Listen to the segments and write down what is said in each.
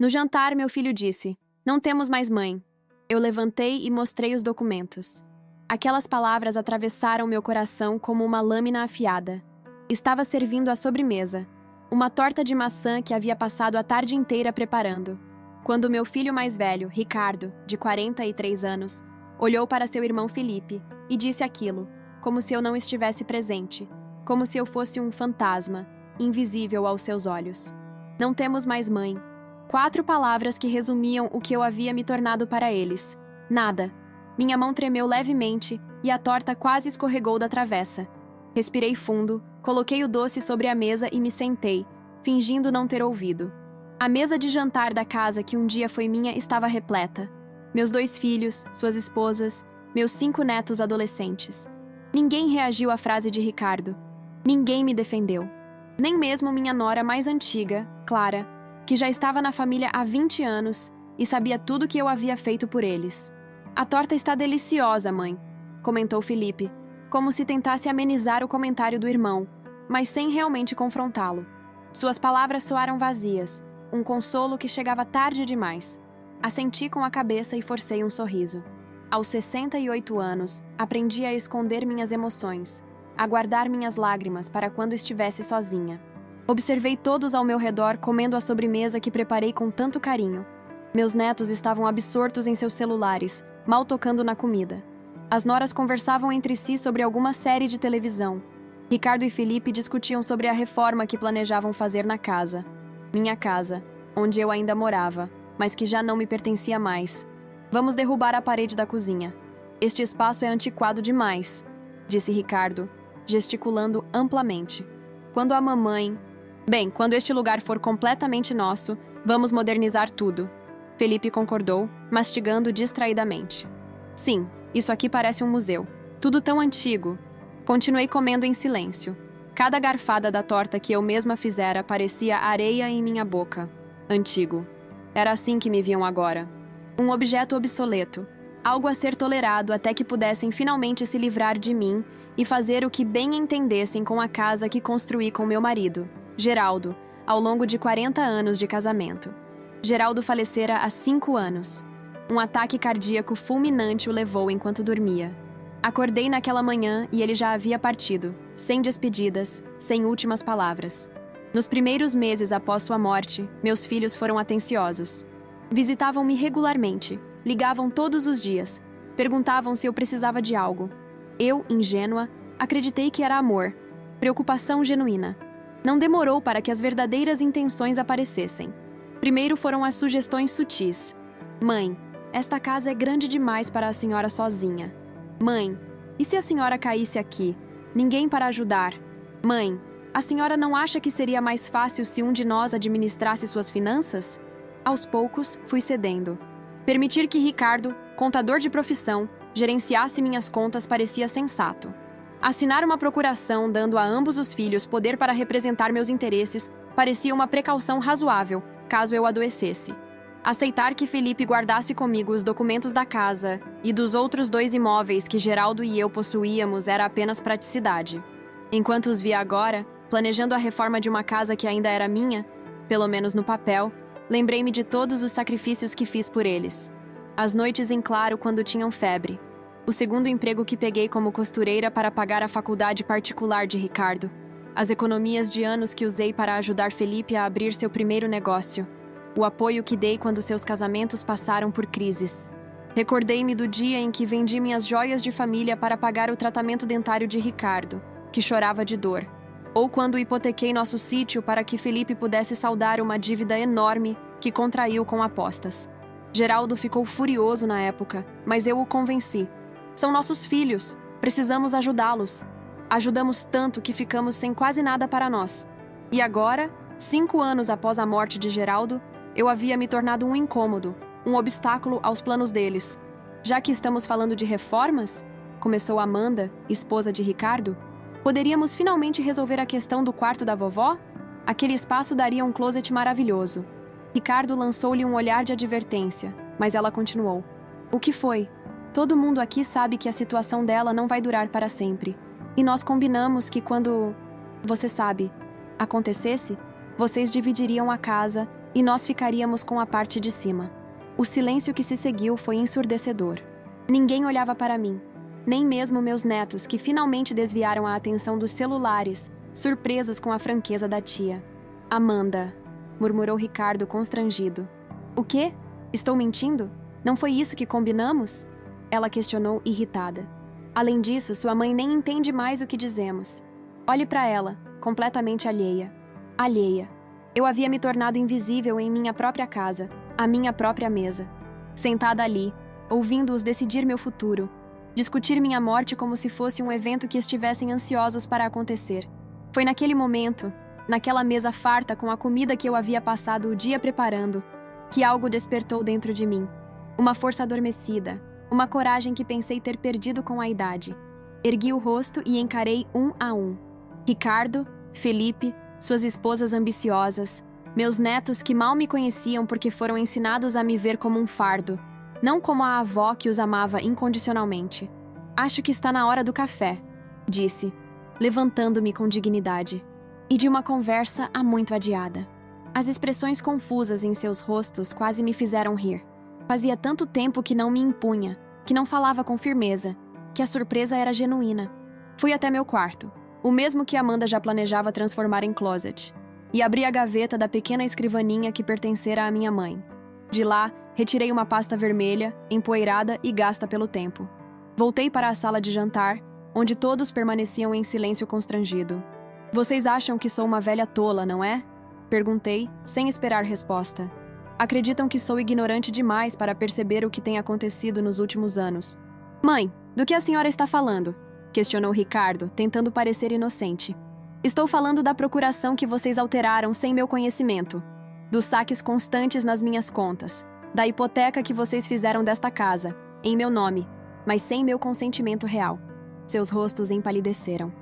No jantar, meu filho disse: "Não temos mais mãe." Eu levantei e mostrei os documentos. Aquelas palavras atravessaram meu coração como uma lâmina afiada. Estava servindo a sobremesa, uma torta de maçã que havia passado a tarde inteira preparando, quando meu filho mais velho, Ricardo, de 43 anos, olhou para seu irmão Felipe e disse aquilo, como se eu não estivesse presente, como se eu fosse um fantasma, invisível aos seus olhos. "Não temos mais mãe." 4 palavras que resumiam o que eu havia me tornado para eles. Nada. Minha mão tremeu levemente e a torta quase escorregou da travessa. Respirei fundo, coloquei o doce sobre a mesa e me sentei, fingindo não ter ouvido. A mesa de jantar da casa que um dia foi minha estava repleta. Meus 2 filhos, suas esposas, meus 5 netos adolescentes. Ninguém reagiu à frase de Ricardo. Ninguém me defendeu. Nem mesmo minha nora mais antiga, Clara, que já estava na família há 20 anos e sabia tudo que eu havia feito por eles. "A torta está deliciosa, mãe", comentou Felipe, como se tentasse amenizar o comentário do irmão, mas sem realmente confrontá-lo. Suas palavras soaram vazias, um consolo que chegava tarde demais. Assenti com a cabeça e forcei um sorriso. Aos 68 anos, aprendi a esconder minhas emoções, a guardar minhas lágrimas para quando estivesse sozinha. Observei todos ao meu redor comendo a sobremesa que preparei com tanto carinho. Meus netos estavam absortos em seus celulares, mal tocando na comida. As noras conversavam entre si sobre alguma série de televisão. Ricardo e Felipe discutiam sobre a reforma que planejavam fazer na casa. Minha casa, onde eu ainda morava, mas que já não me pertencia mais. "Vamos derrubar a parede da cozinha. Este espaço é antiquado demais", disse Ricardo, gesticulando amplamente. "Quando a mamãe... Bem, quando este lugar for completamente nosso, vamos modernizar tudo." Felipe concordou, mastigando distraidamente. "Sim, isso aqui parece um museu. Tudo tão antigo." Continuei comendo em silêncio. Cada garfada da torta que eu mesma fizera parecia areia em minha boca. Antigo. Era assim que me viam agora. Um objeto obsoleto. Algo a ser tolerado até que pudessem finalmente se livrar de mim e fazer o que bem entendessem com a casa que construí com meu marido, Geraldo, ao longo de 40 anos de casamento. Geraldo falecera há 5 anos. Um ataque cardíaco fulminante o levou enquanto dormia. Acordei naquela manhã e ele já havia partido, sem despedidas, sem últimas palavras. Nos primeiros meses após sua morte, meus filhos foram atenciosos. Visitavam-me regularmente, ligavam todos os dias, perguntavam se eu precisava de algo. Eu, ingênua, acreditei que era amor, preocupação genuína. Não demorou para que as verdadeiras intenções aparecessem. Primeiro foram as sugestões sutis. "Mãe, esta casa é grande demais para a senhora sozinha." "Mãe, e se a senhora caísse aqui? Ninguém para ajudar." "Mãe, a senhora não acha que seria mais fácil se um de nós administrasse suas finanças?" Aos poucos, fui cedendo. Permitir que Ricardo, contador de profissão, gerenciasse minhas contas parecia sensato. Assinar uma procuração dando a ambos os filhos poder para representar meus interesses parecia uma precaução razoável, caso eu adoecesse. Aceitar que Felipe guardasse comigo os documentos da casa e dos outros 2 imóveis que Geraldo e eu possuíamos era apenas praticidade. Enquanto os via agora, planejando a reforma de uma casa que ainda era minha, pelo menos no papel, lembrei-me de todos os sacrifícios que fiz por eles. As noites em claro quando tinham febre. O segundo emprego que peguei como costureira para pagar a faculdade particular de Ricardo. As economias de anos que usei para ajudar Felipe a abrir seu primeiro negócio. O apoio que dei quando seus casamentos passaram por crises. Recordei-me do dia em que vendi minhas joias de família para pagar o tratamento dentário de Ricardo, que chorava de dor. Ou quando hipotequei nosso sítio para que Felipe pudesse saldar uma dívida enorme que contraiu com apostas. Geraldo ficou furioso na época, mas eu o convenci. São nossos filhos, precisamos ajudá-los. Ajudamos tanto que ficamos sem quase nada para nós. E agora, 5 anos após a morte de Geraldo, eu havia me tornado um incômodo, um obstáculo aos planos deles. Já que estamos falando de reformas, começou Amanda, esposa de Ricardo, poderíamos finalmente resolver a questão do quarto da vovó? Aquele espaço daria um closet maravilhoso. Ricardo lançou-lhe um olhar de advertência, mas ela continuou. O que foi? Todo mundo aqui sabe que a situação dela não vai durar para sempre. E nós combinamos que quando, você sabe, acontecesse, vocês dividiriam a casa e nós ficaríamos com a parte de cima. O silêncio que se seguiu foi ensurdecedor. Ninguém olhava para mim, nem mesmo meus netos, que finalmente desviaram a atenção dos celulares, surpresos com a franqueza da tia. Amanda, murmurou Ricardo constrangido. O quê? Estou mentindo? Não foi isso que combinamos? Ela questionou irritada. Além disso, sua mãe nem entende mais o que dizemos. Olhe para ela, completamente alheia. Alheia. Eu havia me tornado invisível em minha própria casa, à minha própria mesa. Sentada ali, ouvindo-os decidir meu futuro, discutir minha morte como se fosse um evento que estivessem ansiosos para acontecer. Foi naquele momento, naquela mesa farta com a comida que eu havia passado o dia preparando, que algo despertou dentro de mim. Uma força adormecida, uma coragem que pensei ter perdido com a idade. Ergui o rosto e encarei um a um. Ricardo, Felipe, suas esposas ambiciosas, meus netos que mal me conheciam porque foram ensinados a me ver como um fardo, não como a avó que os amava incondicionalmente. Acho que está na hora do café, disse, levantando-me com dignidade, e de uma conversa há muito adiada. As expressões confusas em seus rostos quase me fizeram rir. Fazia tanto tempo que não me impunha, que não falava com firmeza, que a surpresa era genuína. Fui até meu quarto, o mesmo que Amanda já planejava transformar em closet, e abri a gaveta da pequena escrivaninha que pertencera à minha mãe. De lá, retirei uma pasta vermelha, empoeirada e gasta pelo tempo. Voltei para a sala de jantar, onde todos permaneciam em silêncio constrangido. Vocês acham que sou uma velha tola, não é? Perguntei, sem esperar resposta. Acreditam que sou ignorante demais para perceber o que tem acontecido nos últimos anos. Mãe, do que a senhora está falando? Questionou Ricardo, tentando parecer inocente. Estou falando da procuração que vocês alteraram sem meu conhecimento, dos saques constantes nas minhas contas, da hipoteca que vocês fizeram desta casa, em meu nome, mas sem meu consentimento real. Seus rostos empalideceram.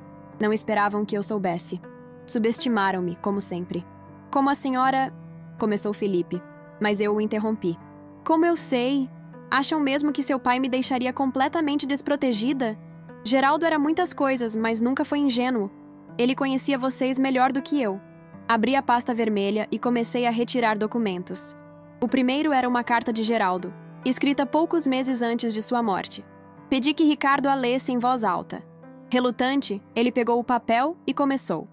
Não esperavam que eu soubesse. Subestimaram-me, como sempre. Como a senhora... Começou Felipe, mas eu o interrompi. Como eu sei? Acham mesmo que seu pai me deixaria completamente desprotegida? Geraldo era muitas coisas, mas nunca foi ingênuo. Ele conhecia vocês melhor do que eu. Abri a pasta vermelha e comecei a retirar documentos. O primeiro era uma carta de Geraldo, escrita poucos meses antes de sua morte. Pedi que Ricardo a lesse em voz alta. Relutante, ele pegou o papel e começou.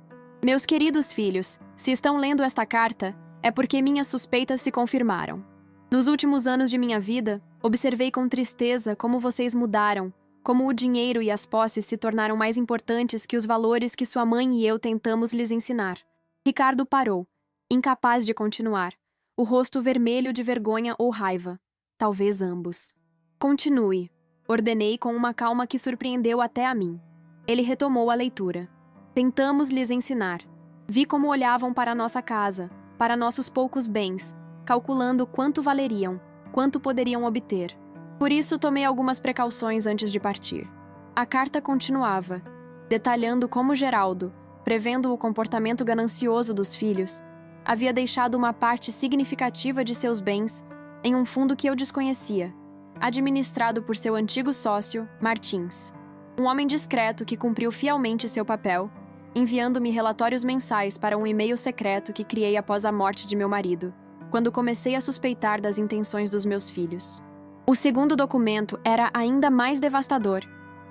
Meus queridos filhos, se estão lendo esta carta, é porque minhas suspeitas se confirmaram. Nos últimos anos de minha vida, observei com tristeza como vocês mudaram, como o dinheiro e as posses se tornaram mais importantes que os valores que sua mãe e eu tentamos lhes ensinar. Ricardo parou, incapaz de continuar, o rosto vermelho de vergonha ou raiva. Talvez ambos. Continue, ordenei com uma calma que surpreendeu até a mim. Ele retomou a leitura. Tentamos lhes ensinar. Vi como olhavam para nossa casa, para nossos poucos bens, calculando quanto valeriam, quanto poderiam obter. Por isso, tomei algumas precauções antes de partir. A carta continuava, detalhando como Geraldo, prevendo o comportamento ganancioso dos filhos, havia deixado uma parte significativa de seus bens em um fundo que eu desconhecia, administrado por seu antigo sócio, Martins. Um homem discreto que cumpriu fielmente seu papel, enviando-me relatórios mensais para um e-mail secreto que criei após a morte de meu marido, quando comecei a suspeitar das intenções dos meus filhos. O segundo documento era ainda mais devastador.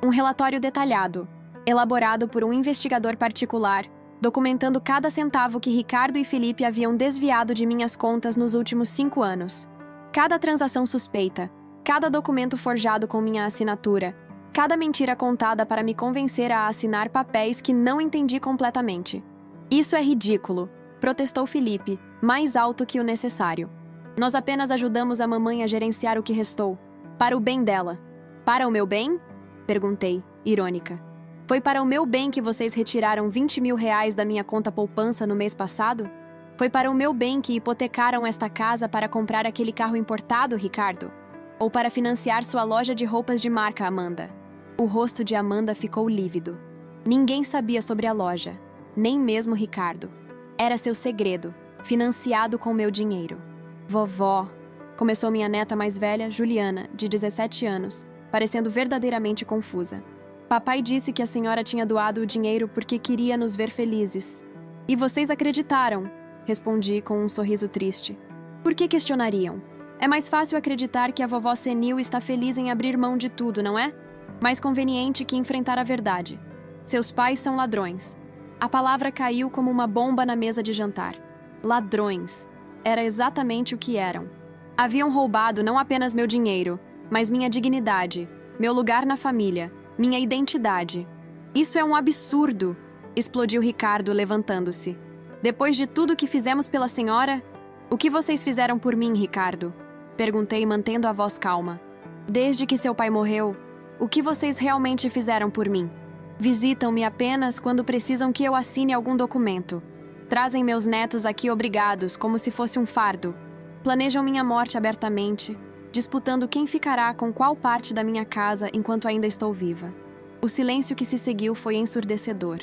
Um relatório detalhado, elaborado por um investigador particular, documentando cada centavo que Ricardo e Felipe haviam desviado de minhas contas nos últimos 5 anos. Cada transação suspeita, cada documento forjado com minha assinatura, cada mentira contada para me convencer a assinar papéis que não entendi completamente. Isso é ridículo, protestou Felipe, mais alto que o necessário. Nós apenas ajudamos a mamãe a gerenciar o que restou, para o bem dela. Para o meu bem? Perguntei, irônica. Foi para o meu bem que vocês retiraram 20 mil reais da minha conta poupança no mês passado? Foi para o meu bem que hipotecaram esta casa para comprar aquele carro importado, Ricardo? Ou para financiar sua loja de roupas de marca, Amanda? O rosto de Amanda ficou lívido. Ninguém sabia sobre a loja, nem mesmo Ricardo. Era seu segredo, financiado com meu dinheiro. Vovó, começou minha neta mais velha, Juliana, de 17 anos, parecendo verdadeiramente confusa. Papai disse que a senhora tinha doado o dinheiro porque queria nos ver felizes. E vocês acreditaram, respondi com um sorriso triste. Por que questionariam? É mais fácil acreditar que a vovó senil está feliz em abrir mão de tudo, não é? Mais conveniente que enfrentar a verdade. Seus pais são ladrões. A palavra caiu como uma bomba na mesa de jantar. Ladrões. Era exatamente o que eram. Haviam roubado não apenas meu dinheiro, mas minha dignidade, meu lugar na família, minha identidade. Isso é um absurdo! Explodiu Ricardo, levantando-se. Depois de tudo que fizemos pela senhora? O que vocês fizeram por mim, Ricardo? Perguntei, mantendo a voz calma. Desde que seu pai morreu, o que vocês realmente fizeram por mim? Visitam-me apenas quando precisam que eu assine algum documento. Trazem meus netos aqui obrigados, como se fosse um fardo. Planejam minha morte abertamente, disputando quem ficará com qual parte da minha casa enquanto ainda estou viva. O silêncio que se seguiu foi ensurdecedor.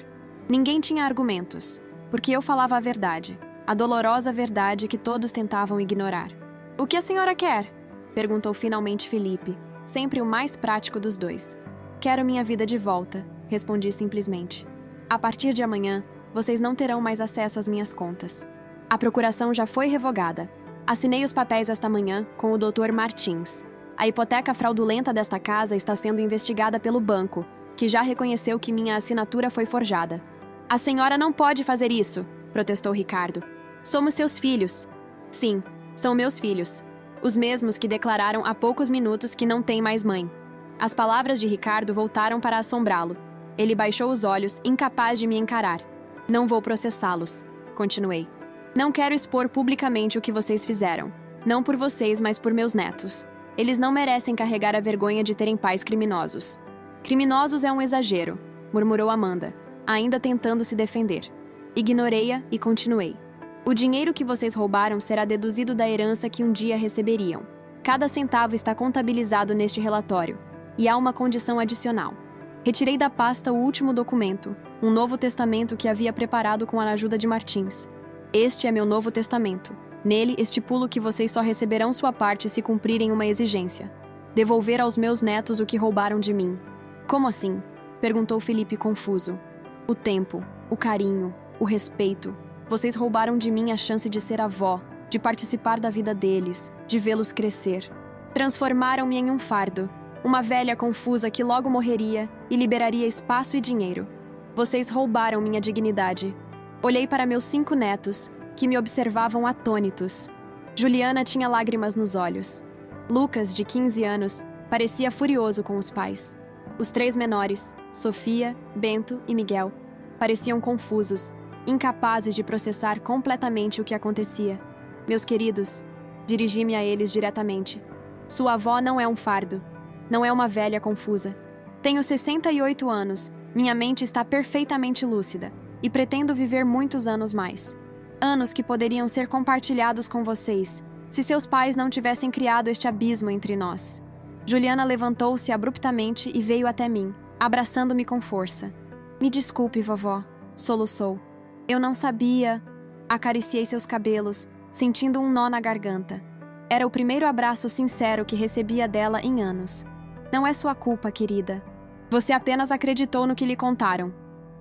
Ninguém tinha argumentos, porque eu falava a verdade, a dolorosa verdade que todos tentavam ignorar. "O que a senhora quer?" perguntou finalmente Felipe, sempre o mais prático dos dois. "Quero minha vida de volta", respondi simplesmente. "A partir de amanhã, vocês não terão mais acesso às minhas contas. A procuração já foi revogada. Assinei os papéis esta manhã com o Dr. Martins. A hipoteca fraudulenta desta casa está sendo investigada pelo banco, que já reconheceu que minha assinatura foi forjada." "A senhora não pode fazer isso", protestou Ricardo. "Somos seus filhos." "Sim, são meus filhos. Os mesmos que declararam há poucos minutos que não têm mais mãe." As palavras de Ricardo voltaram para assombrá-lo. Ele baixou os olhos, incapaz de me encarar. "Não vou processá-los", continuei. "Não quero expor publicamente o que vocês fizeram. Não por vocês, mas por meus netos. Eles não merecem carregar a vergonha de terem pais criminosos." "Criminosos é um exagero", murmurou Amanda, ainda tentando se defender. Ignorei-a e continuei. "O dinheiro que vocês roubaram será deduzido da herança que um dia receberiam. Cada centavo está contabilizado neste relatório, e há uma condição adicional." Retirei da pasta o último documento, um novo testamento que havia preparado com a ajuda de Martins. "Este é meu novo testamento. Nele estipulo que vocês só receberão sua parte se cumprirem uma exigência: devolver aos meus netos o que roubaram de mim." "Como assim?" perguntou Felipe confuso. "O tempo, o carinho, o respeito. Vocês roubaram de mim a chance de ser avó, de participar da vida deles, de vê-los crescer. Transformaram-me em um fardo, uma velha confusa que logo morreria e liberaria espaço e dinheiro. Vocês roubaram minha dignidade." Olhei para meus 5 netos, que me observavam atônitos. Juliana tinha lágrimas nos olhos. Lucas, de 15 anos, parecia furioso com os pais. Os 3 menores, Sofia, Bento e Miguel, pareciam confusos, incapazes de processar completamente o que acontecia. "Meus queridos", dirigi-me a eles diretamente. "Sua avó não é um fardo. Não é uma velha confusa. Tenho 68 anos, minha mente está perfeitamente lúcida e pretendo viver muitos anos mais. Anos que poderiam ser compartilhados com vocês, se seus pais não tivessem criado este abismo entre nós." Juliana levantou-se abruptamente e veio até mim, abraçando-me com força. "Me desculpe, vovó", soluçou. "Eu não sabia." Acariciei seus cabelos, sentindo um nó na garganta. Era o primeiro abraço sincero que recebia dela em anos. "Não é sua culpa, querida. Você apenas acreditou no que lhe contaram."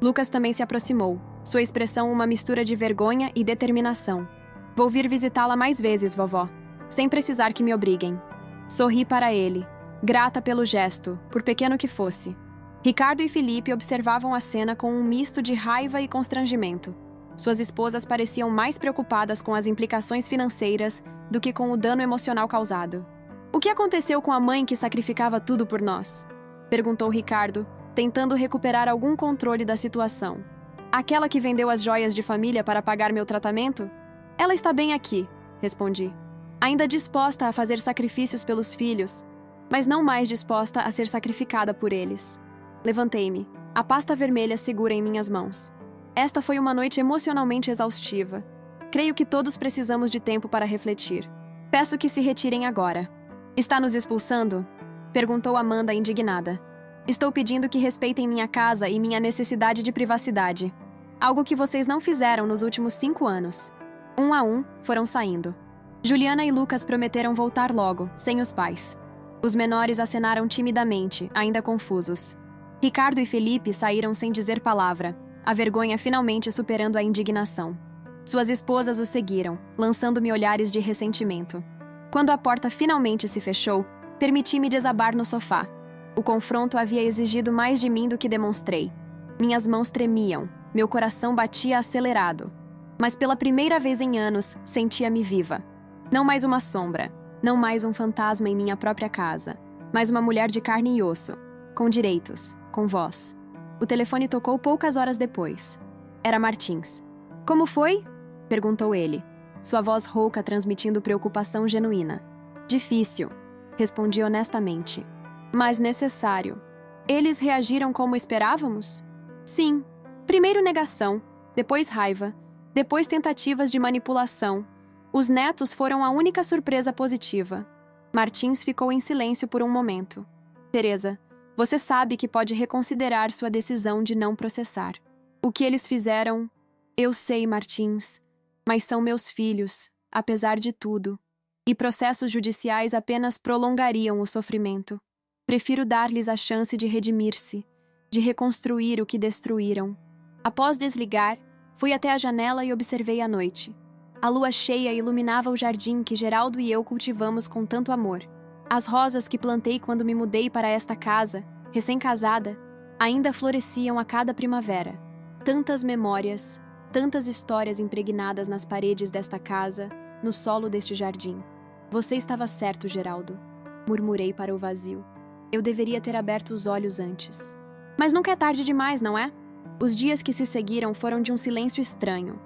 Lucas também se aproximou, sua expressão uma mistura de vergonha e determinação. "Vou vir visitá-la mais vezes, vovó, sem precisar que me obriguem." Sorri para ele, grata pelo gesto, por pequeno que fosse. Ricardo e Felipe observavam a cena com um misto de raiva e constrangimento. Suas esposas pareciam mais preocupadas com as implicações financeiras do que com o dano emocional causado. "O que aconteceu com a mãe que sacrificava tudo por nós?" perguntou Ricardo, tentando recuperar algum controle da situação. "Aquela que vendeu as joias de família para pagar meu tratamento? Ela está bem aqui", respondi. "Ainda disposta a fazer sacrifícios pelos filhos, mas não mais disposta a ser sacrificada por eles." Levantei-me, a pasta vermelha segura em minhas mãos. Esta foi uma noite emocionalmente exaustiva. Creio que todos precisamos de tempo para refletir. Peço que se retirem agora. "Está nos expulsando?" perguntou Amanda indignada. "Estou pedindo que respeitem minha casa e minha necessidade de privacidade. Algo que vocês não fizeram nos últimos 5 anos." Um a um, foram saindo. Juliana e Lucas prometeram voltar logo, sem os pais. Os menores acenaram timidamente, ainda confusos. Ricardo e Felipe saíram sem dizer palavra, a vergonha finalmente superando a indignação. Suas esposas o seguiram, lançando-me olhares de ressentimento. Quando a porta finalmente se fechou, permiti-me desabar no sofá. O confronto havia exigido mais de mim do que demonstrei. Minhas mãos tremiam, meu coração batia acelerado. Mas pela primeira vez em anos, sentia-me viva. Não mais uma sombra, não mais um fantasma em minha própria casa, mas uma mulher de carne e osso, com direitos, com voz. O telefone tocou poucas horas depois. Era Martins. Como foi? Perguntou ele, sua voz rouca transmitindo preocupação genuína. Difícil, respondi honestamente. Mas necessário. Eles reagiram como esperávamos? Sim. Primeiro negação, depois raiva, depois tentativas de manipulação. Os netos foram a única surpresa positiva. Martins ficou em silêncio por um momento. Teresa, você sabe que pode reconsiderar sua decisão de não processar. O que eles fizeram... Eu sei, Martins, mas são meus filhos, apesar de tudo. E processos judiciais apenas prolongariam o sofrimento. Prefiro dar-lhes a chance de redimir-se, de reconstruir o que destruíram. Após desligar, fui até a janela e observei a noite. A lua cheia iluminava o jardim que Geraldo e eu cultivamos com tanto amor. As rosas que plantei quando me mudei para esta casa, recém-casada, ainda floresciam a cada primavera. Tantas memórias, tantas histórias impregnadas nas paredes desta casa, no solo deste jardim. Você estava certo, Geraldo, murmurei para o vazio. Eu deveria ter aberto os olhos antes. Mas nunca é tarde demais, não é? Os dias que se seguiram foram de um silêncio estranho.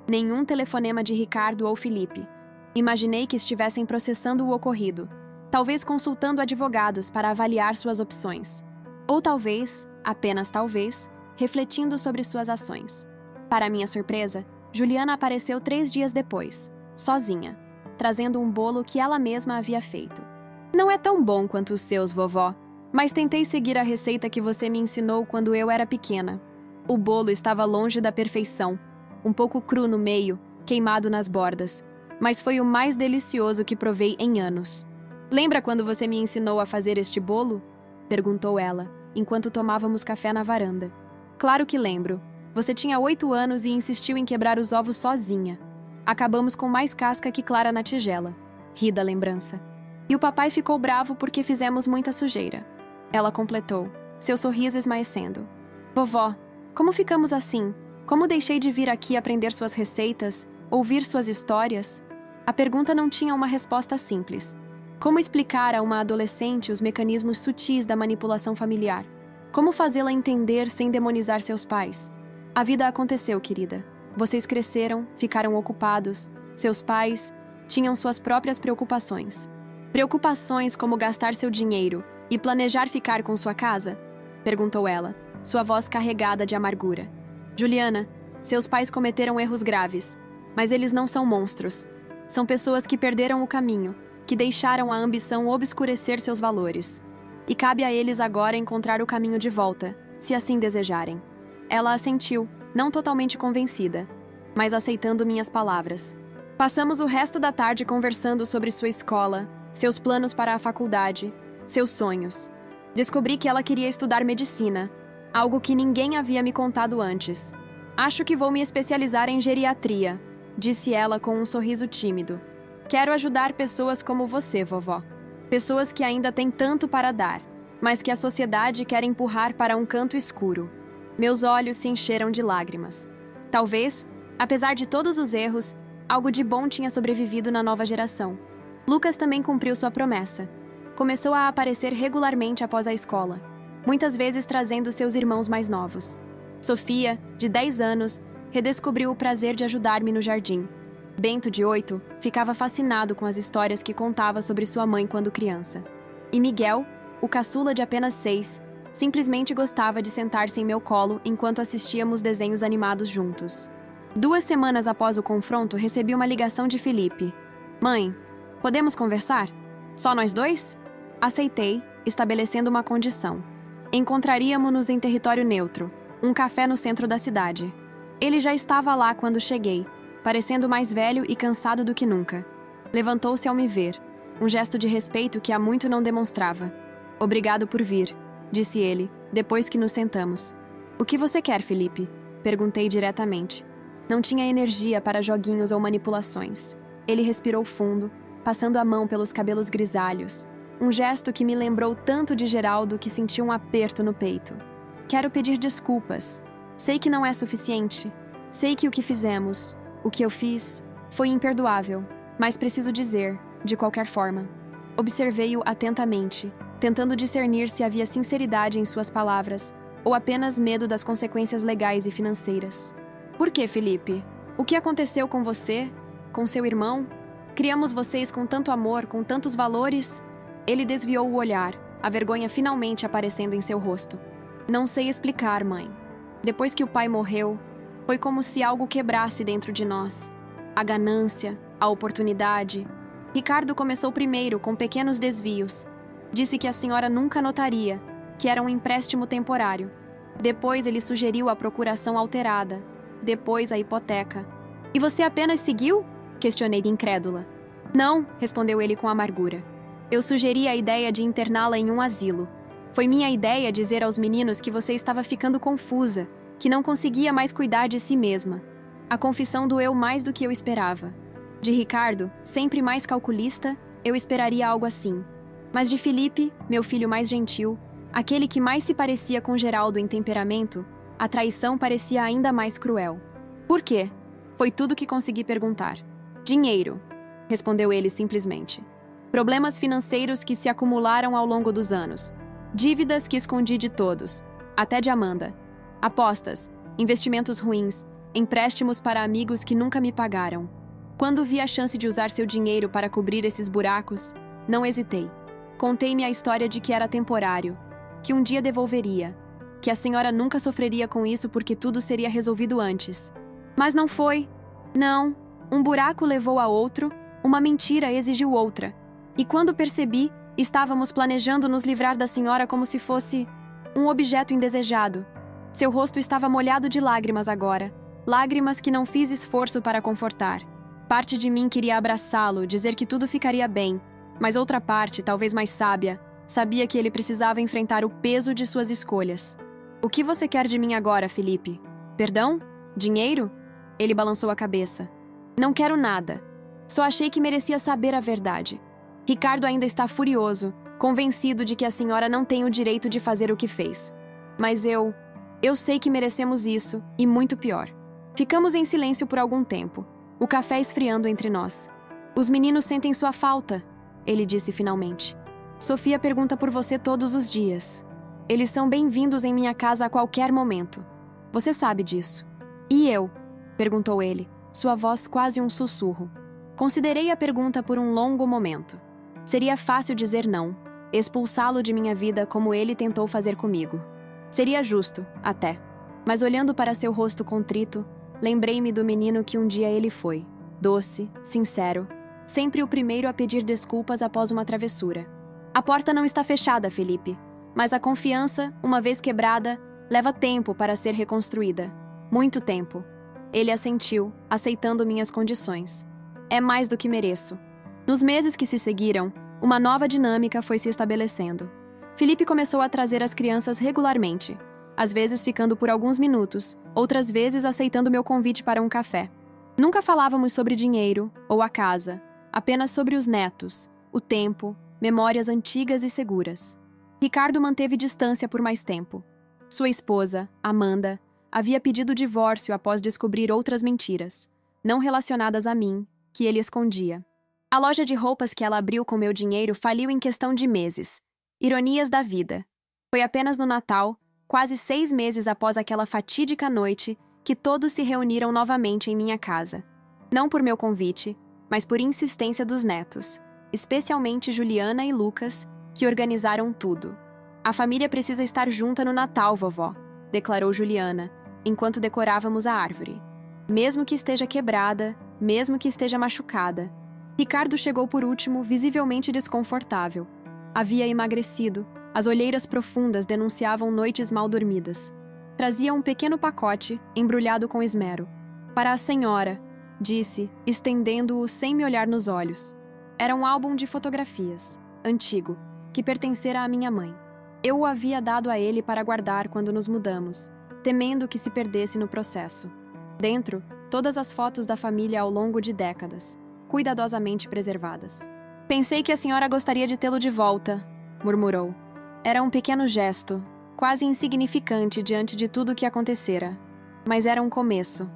Nenhum telefonema de Ricardo ou Felipe. Imaginei que estivessem processando o ocorrido, talvez consultando advogados para avaliar suas opções. Ou talvez, apenas talvez, refletindo sobre suas ações. Para minha surpresa, Juliana apareceu 3 dias depois, sozinha, trazendo um bolo que ela mesma havia feito. Não é tão bom quanto os seus, vovó, mas tentei seguir a receita que você me ensinou quando eu era pequena. O bolo estava longe da perfeição, um pouco cru no meio, queimado nas bordas, mas foi o mais delicioso que provei em anos. Lembra quando você me ensinou a fazer este bolo? Perguntou ela, enquanto tomávamos café na varanda. Claro que lembro. Você tinha 8 anos e insistiu em quebrar os ovos sozinha. Acabamos com mais casca que clara na tigela. Ri da lembrança. E o papai ficou bravo porque fizemos muita sujeira. Ela completou, seu sorriso esmaecendo. Vovó, como ficamos assim? Como deixei de vir aqui aprender suas receitas, ouvir suas histórias? A pergunta não tinha uma resposta simples. Como explicar a uma adolescente os mecanismos sutis da manipulação familiar? Como fazê-la entender sem demonizar seus pais? A vida aconteceu, querida. Vocês cresceram, ficaram ocupados. Seus pais tinham suas próprias preocupações. Preocupações como gastar seu dinheiro e planejar ficar com sua casa? Perguntou ela, sua voz carregada de amargura. Juliana, seus pais cometeram erros graves, mas eles não são monstros. São pessoas que perderam o caminho, que deixaram a ambição obscurecer seus valores. E cabe a eles agora encontrar o caminho de volta, se assim desejarem. Ela assentiu, não totalmente convencida, mas aceitando minhas palavras. Passamos o resto da tarde conversando sobre sua escola, seus planos para a faculdade, seus sonhos. Descobri que ela queria estudar medicina, algo que ninguém havia me contado antes. Acho que vou me especializar em geriatria, disse ela com um sorriso tímido. Quero ajudar pessoas como você, vovó. Pessoas que ainda têm tanto para dar, mas que a sociedade quer empurrar para um canto escuro. Meus olhos se encheram de lágrimas. Talvez, apesar de todos os erros, algo de bom tinha sobrevivido na nova geração. Lucas também cumpriu sua promessa. Começou a aparecer regularmente após a escola, muitas vezes trazendo seus irmãos mais novos. Sofia, de 10 anos, redescobriu o prazer de ajudar-me no jardim. Bento, de 8, ficava fascinado com as histórias que contava sobre sua mãe quando criança. E Miguel, o caçula de apenas 6, simplesmente gostava de sentar-se em meu colo enquanto assistíamos desenhos animados juntos. 2 semanas após o confronto, recebi uma ligação de Felipe. Mãe, podemos conversar? Só nós 2? Aceitei, estabelecendo uma condição. Encontraríamos-nos em território neutro, um café no centro da cidade. Ele já estava lá quando cheguei, parecendo mais velho e cansado do que nunca. Levantou-se ao me ver, um gesto de respeito que há muito não demonstrava. Obrigado por vir, disse ele, depois que nos sentamos. O que você quer, Felipe? Perguntei diretamente. Não tinha energia para joguinhos ou manipulações. Ele respirou fundo, passando a mão pelos cabelos grisalhos. Um gesto que me lembrou tanto de Geraldo que senti um aperto no peito. Quero pedir desculpas. Sei que não é suficiente. Sei que o que fizemos, o que eu fiz, foi imperdoável. Mas preciso dizer, de qualquer forma. Observei-o atentamente, tentando discernir se havia sinceridade em suas palavras ou apenas medo das consequências legais e financeiras. Por que, Felipe? O que aconteceu com você? Com seu irmão? Criamos vocês com tanto amor, com tantos valores? Ele desviou o olhar, a vergonha finalmente aparecendo em seu rosto. Não sei explicar, mãe. Depois que o pai morreu, foi como se algo quebrasse dentro de nós. A ganância, a oportunidade. Ricardo começou primeiro com pequenos desvios. Disse que a senhora nunca notaria, que era um empréstimo temporário. Depois ele sugeriu a procuração alterada. Depois a hipoteca. E você apenas seguiu? Questionei incrédula. Não, respondeu ele com amargura. Eu sugeri a ideia de interná-la em um asilo. Foi minha ideia dizer aos meninos que você estava ficando confusa, que não conseguia mais cuidar de si mesma. A confissão doeu mais do que eu esperava. De Ricardo, sempre mais calculista, eu esperaria algo assim. Mas de Felipe, meu filho mais gentil, aquele que mais se parecia com Geraldo em temperamento, a traição parecia ainda mais cruel. Por quê? Foi tudo que consegui perguntar. Dinheiro, respondeu ele simplesmente. Problemas financeiros que se acumularam ao longo dos anos. Dívidas que escondi de todos, até de Amanda. Apostas, investimentos ruins, empréstimos para amigos que nunca me pagaram. Quando vi a chance de usar seu dinheiro para cobrir esses buracos, não hesitei. Contei-me a história de que era temporário, que um dia devolveria, que a senhora nunca sofreria com isso porque tudo seria resolvido antes. Mas não foi. Não. Um buraco levou a outro, uma mentira exigiu outra. E quando percebi, estávamos planejando nos livrar da senhora como se fosse um objeto indesejado. Seu rosto estava molhado de lágrimas agora, lágrimas que não fiz esforço para confortar. Parte de mim queria abraçá-lo, dizer que tudo ficaria bem, mas outra parte, talvez mais sábia, sabia que ele precisava enfrentar o peso de suas escolhas. O que você quer de mim agora, Felipe? Perdão? Dinheiro? Ele balançou a cabeça. Não quero nada. Só achei que merecia saber a verdade. Ricardo ainda está furioso, convencido de que a senhora não tem o direito de fazer o que fez. Mas eu sei que merecemos isso, e muito pior. Ficamos em silêncio por algum tempo, o café esfriando entre nós. Os meninos sentem sua falta, ele disse finalmente. Sofia pergunta por você todos os dias. Eles são bem-vindos em minha casa a qualquer momento. Você sabe disso. E eu? Perguntou ele, sua voz quase um sussurro. Considerei a pergunta por um longo momento. Seria fácil dizer não, expulsá-lo de minha vida como ele tentou fazer comigo. Seria justo, até. Mas olhando para seu rosto contrito, lembrei-me do menino que um dia ele foi. Doce, sincero, sempre o primeiro a pedir desculpas após uma travessura. A porta não está fechada, Felipe, mas a confiança, uma vez quebrada, leva tempo para ser reconstruída. Muito tempo. Ele assentiu, aceitando minhas condições. É mais do que mereço. Nos meses que se seguiram, uma nova dinâmica foi se estabelecendo. Felipe começou a trazer as crianças regularmente, às vezes ficando por alguns minutos, outras vezes aceitando meu convite para um café. Nunca falávamos sobre dinheiro ou a casa, apenas sobre os netos, o tempo, memórias antigas e seguras. Ricardo manteve distância por mais tempo. Sua esposa, Amanda, havia pedido divórcio após descobrir outras mentiras, não relacionadas a mim, que ele escondia. A loja de roupas que ela abriu com meu dinheiro faliu em questão de meses. Ironias da vida. Foi apenas no Natal, quase 6 meses após aquela fatídica noite, que todos se reuniram novamente em minha casa. Não por meu convite, mas por insistência dos netos, especialmente Juliana e Lucas, que organizaram tudo. A família precisa estar junta no Natal, vovó, declarou Juliana, enquanto decorávamos a árvore. Mesmo que esteja quebrada, mesmo que esteja machucada. Ricardo chegou por último, visivelmente desconfortável. Havia emagrecido, as olheiras profundas denunciavam noites mal dormidas. Trazia um pequeno pacote, embrulhado com esmero. Para a senhora, disse, estendendo-o sem me olhar nos olhos. Era um álbum de fotografias, antigo, que pertencera à minha mãe. Eu o havia dado a ele para guardar quando nos mudamos, temendo que se perdesse no processo. Dentro, todas as fotos da família ao longo de décadas, cuidadosamente preservadas. Pensei que a senhora gostaria de tê-lo de volta, murmurou. Era um pequeno gesto, quase insignificante diante de tudo o que acontecera. Mas era um começo.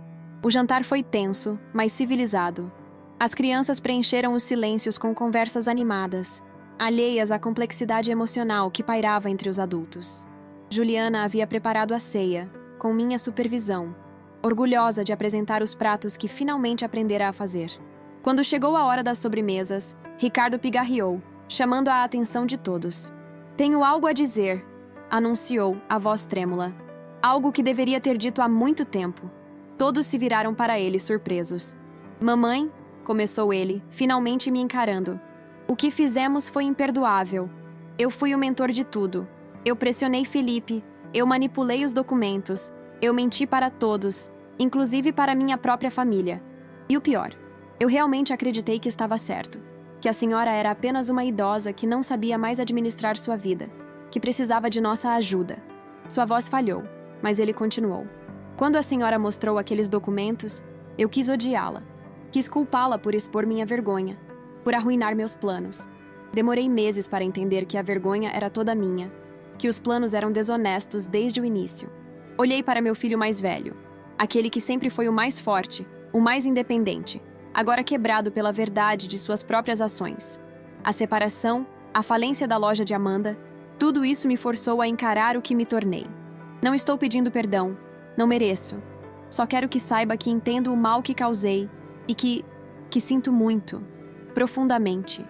O jantar foi tenso, mas civilizado. As crianças preencheram os silêncios com conversas animadas, alheias à complexidade emocional que pairava entre os adultos. Juliana havia preparado a ceia, com minha supervisão, orgulhosa de apresentar os pratos que finalmente aprendera a fazer. Quando chegou a hora das sobremesas, Ricardo pigarreou, chamando a atenção de todos. "Tenho algo a dizer", anunciou, a voz trêmula. Algo que deveria ter dito há muito tempo. Todos se viraram para ele, surpresos. "Mamãe", começou ele, finalmente me encarando. "O que fizemos foi imperdoável. Eu fui o mentor de tudo. Eu pressionei Felipe, eu manipulei os documentos, eu menti para todos, inclusive para minha própria família. E o pior, eu realmente acreditei que estava certo, que a senhora era apenas uma idosa que não sabia mais administrar sua vida, que precisava de nossa ajuda." Sua voz falhou, mas ele continuou. "Quando a senhora mostrou aqueles documentos, eu quis odiá-la. Quis culpá-la por expor minha vergonha, por arruinar meus planos. Demorei meses para entender que a vergonha era toda minha, que os planos eram desonestos desde o início. Olhei para meu filho mais velho, aquele que sempre foi o mais forte, o mais independente, agora quebrado pela verdade de suas próprias ações. A separação, a falência da loja de Amanda, tudo isso me forçou a encarar o que me tornei. Não estou pedindo perdão, não mereço. Só quero que saiba que entendo o mal que causei e que sinto muito, profundamente.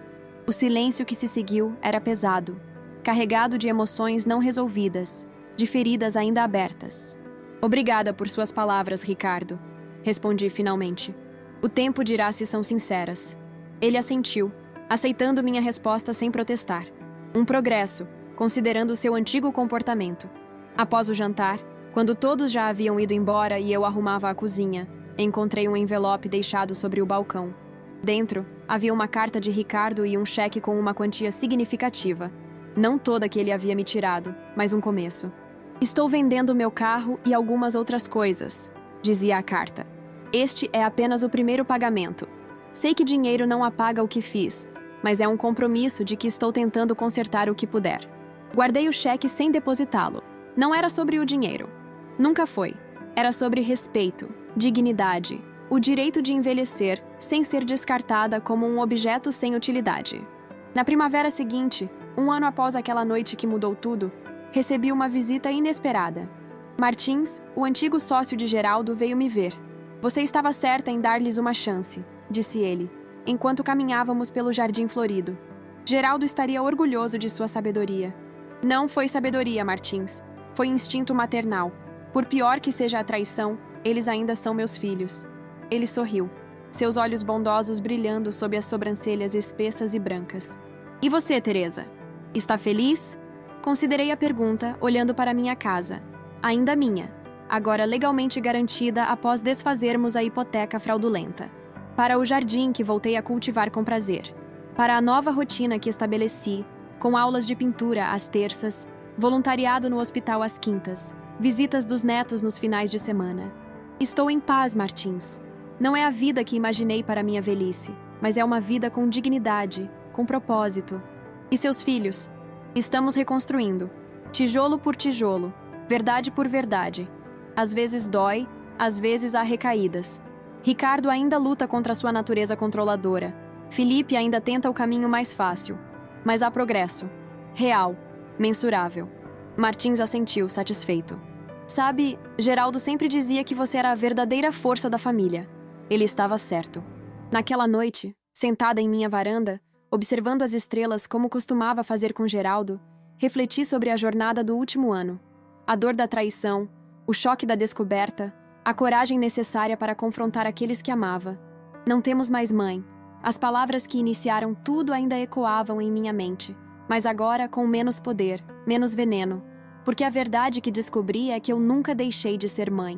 O silêncio que se seguiu era pesado, carregado de emoções não resolvidas, de feridas ainda abertas. "Obrigada por suas palavras, Ricardo", respondi finalmente. "O tempo dirá se são sinceras." Ele assentiu, aceitando minha resposta sem protestar. Um progresso, considerando seu antigo comportamento. Após o jantar, quando todos já haviam ido embora e eu arrumava a cozinha, encontrei um envelope deixado sobre o balcão. Dentro, havia uma carta de Ricardo e um cheque com uma quantia significativa. Não toda que ele havia me tirado, mas um começo. "Estou vendendo meu carro e algumas outras coisas", dizia a carta. "Este é apenas o primeiro pagamento. Sei que dinheiro não apaga o que fiz, mas é um compromisso de que estou tentando consertar o que puder." Guardei o cheque sem depositá-lo. Não era sobre o dinheiro. Nunca foi. Era sobre respeito, dignidade, o direito de envelhecer sem ser descartada como um objeto sem utilidade. Na primavera seguinte, um ano após aquela noite que mudou tudo, recebi uma visita inesperada. Martins, o antigo sócio de Geraldo, veio me ver. "Você estava certa em dar-lhes uma chance", disse ele, enquanto caminhávamos pelo jardim florido. "Geraldo estaria orgulhoso de sua sabedoria." "Não foi sabedoria, Martins. Foi instinto maternal. Por pior que seja a traição, eles ainda são meus filhos." Ele sorriu, seus olhos bondosos brilhando sob as sobrancelhas espessas e brancas. "E você, Teresa? Está feliz?" Considerei a pergunta, olhando para minha casa. Ainda minha, agora legalmente garantida após desfazermos a hipoteca fraudulenta. Para o jardim que voltei a cultivar com prazer. Para a nova rotina que estabeleci, com aulas de pintura às terças, voluntariado no hospital às quintas, visitas dos netos nos finais de semana. Estou em paz, Martins. Não é a vida que imaginei para minha velhice, mas é uma vida com dignidade, com propósito. E seus filhos? Estamos reconstruindo, tijolo por tijolo, verdade por verdade. Às vezes dói, às vezes há recaídas. Ricardo ainda luta contra sua natureza controladora. Felipe ainda tenta o caminho mais fácil. Mas há progresso. Real. Mensurável. Martins assentiu, satisfeito. "Sabe, Geraldo sempre dizia que você era a verdadeira força da família." Ele estava certo. Naquela noite, sentada em minha varanda, observando as estrelas como costumava fazer com Geraldo, refleti sobre a jornada do último ano. A dor da traição, o choque da descoberta, a coragem necessária para confrontar aqueles que amava. "Não temos mais mãe." As palavras que iniciaram tudo ainda ecoavam em minha mente, mas agora com menos poder, menos veneno, porque a verdade que descobri é que eu nunca deixei de ser mãe.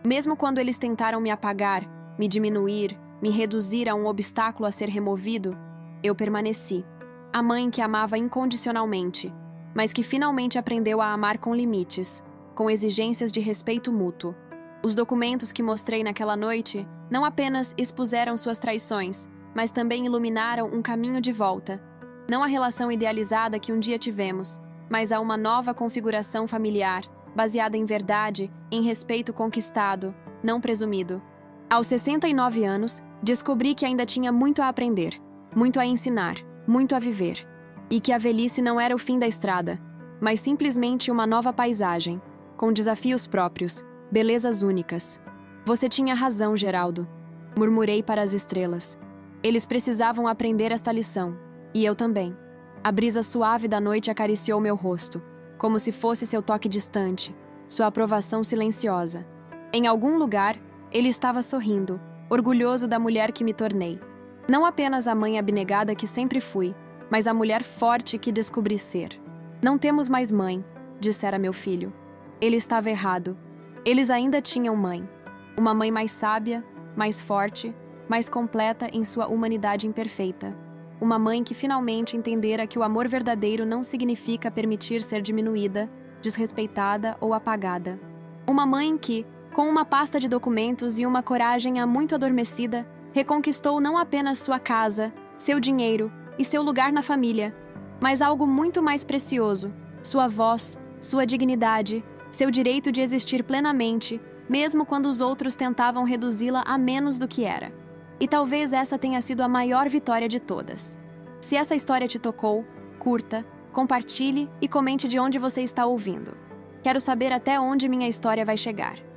Mesmo quando eles tentaram me apagar, me diminuir, me reduzir a um obstáculo a ser removido, eu permaneci. A mãe que amava incondicionalmente, mas que finalmente aprendeu a amar com limites, com exigências de respeito mútuo. Os documentos que mostrei naquela noite não apenas expuseram suas traições, mas também iluminaram um caminho de volta. Não a relação idealizada que um dia tivemos, mas a uma nova configuração familiar, baseada em verdade, em respeito conquistado, não presumido. Aos 69 anos, descobri que ainda tinha muito a aprender, muito a ensinar, muito a viver. E que a velhice não era o fim da estrada, mas simplesmente uma nova paisagem, com desafios próprios, belezas únicas. Você tinha razão, Geraldo. Murmurei para as estrelas. Eles precisavam aprender esta lição, e eu também. A brisa suave da noite acariciou meu rosto, como se fosse seu toque distante, sua aprovação silenciosa. Em algum lugar, ele estava sorrindo, orgulhoso da mulher que me tornei. Não apenas a mãe abnegada que sempre fui, mas a mulher forte que descobri ser. Não temos mais mãe, dissera meu filho. Ele estava errado. Eles ainda tinham mãe. Uma mãe mais sábia, mais forte, mais completa em sua humanidade imperfeita. Uma mãe que finalmente entendera que o amor verdadeiro não significa permitir ser diminuída, desrespeitada ou apagada. Uma mãe que, com uma pasta de documentos e uma coragem há muito adormecida, reconquistou não apenas sua casa, seu dinheiro e seu lugar na família, mas algo muito mais precioso, sua voz, sua dignidade, seu direito de existir plenamente, mesmo quando os outros tentavam reduzi-la a menos do que era. E talvez essa tenha sido a maior vitória de todas. Se essa história te tocou, curta, compartilhe e comente de onde você está ouvindo. Quero saber até onde minha história vai chegar.